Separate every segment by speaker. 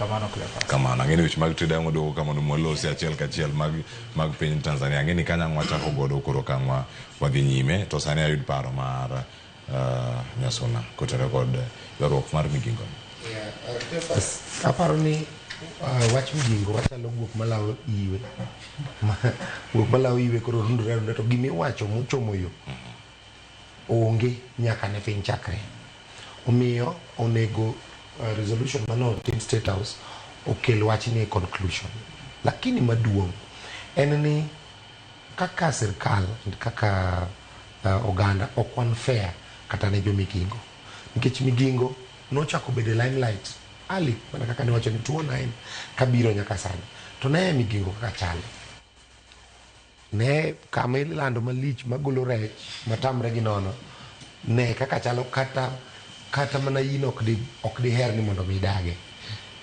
Speaker 1: kamano Cleophas.
Speaker 2: Kamano ngeni wich mag tida ngodo kamano molosi achiel kachiel mag piny Tanzania ngeni kanya wachako godo koro kamwa wadhi nyime to sani ayud paro mar Nyasuna kotere kod yorok mar migingo.
Speaker 3: Cleophas, aparo ni wach migingo wachalo guok malawo iwe. Guok malawo iwe koro rundore to gimi wacho muchomo yo. Onge nyaka ne piny chakre. Omiyo onego resolution mano tin State House okel wach ni conclusion. Lakini maduong' en ni kaka sirkal kaka oganda ok wan fair kata ne jo migingo. Nikech migingo nochako bedo limelight ali mana kaka ne wacho ni 2009 kabiro nyaka sani. To ne migingo kaka chalo. Ne kama ilando malich magolo rech matamre gi nono. Ne kaka chalo kata mana in ok di her ni mondo mi dage.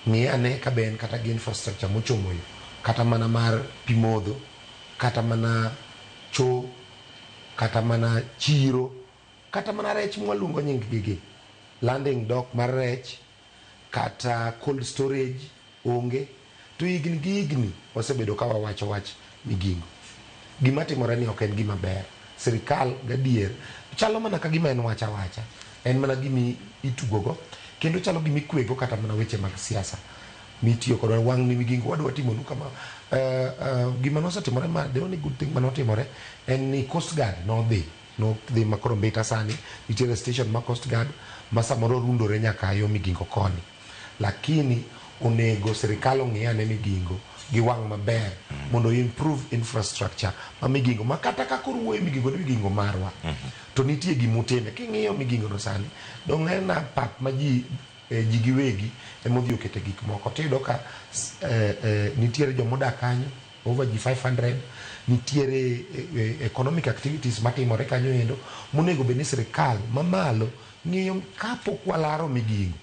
Speaker 3: Ng'i ane ka ben kata gi infrastructure mochomo yo. Kata mana mar pi modho, kata mana cho, kata mana chiro, kata mana rech mwalungo nying gigi. Landing dock mar rech, kata cold storage onge. To igni osebedo ka wawacho wach migingo. Gima timore ni ok en gima ber. Sirikal gadier chalo mana ka gima en wacha en mana gimi itugogo kendo chalo gimi kwego kata mana weche mag siasa mitiyo kod wang' ni migingo wadwa timonu kama gima nosetimore ma the only good thing manotimore en ni Coast Guard nodhi makoro mbita sani nitiere station ma Coast Guard ma samoro rundore nyaka yo migingo koni, lakini onego sirikal ong'iyane migingo gi wang' maber mondo improve infrastructure ma migingo makata kako ruoye migingo ni migingo marwa to nitie gimutime king'iyo migingo no sani dong' en pap ma ji giwegi emodhi okete gik moko tiyudo ka nitiere jomodak kanyo over ji 500 nitiere economic activities matimore kanyo endo monego bed ni sirikal mamalo ng'iyo kapok walaro migingo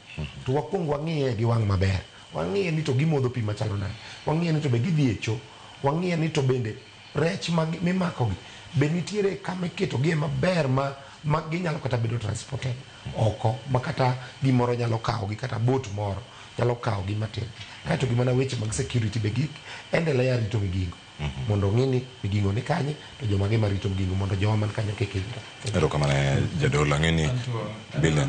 Speaker 3: to wakwong wang'iye gi wang' maber. Wang'iye ni to gimodho pi machalo nade, wang'iye ni to be gidhi e cho, wang'iye ni to bende rech mimakogi be nitiere kama iketogie maber ma ginyalo kata bedo transported oko ma kata gimoro nyalo kawogi kata boat moro nyalo kawogi matin. Kaeto gimana weche mag security be gik endelea rito migingo mondo ng'i ni migingo ni kanye to joma gima rito migingo mondo joma man kanyo kik hinyre.
Speaker 2: Erokamano jadolo ng'eni Billion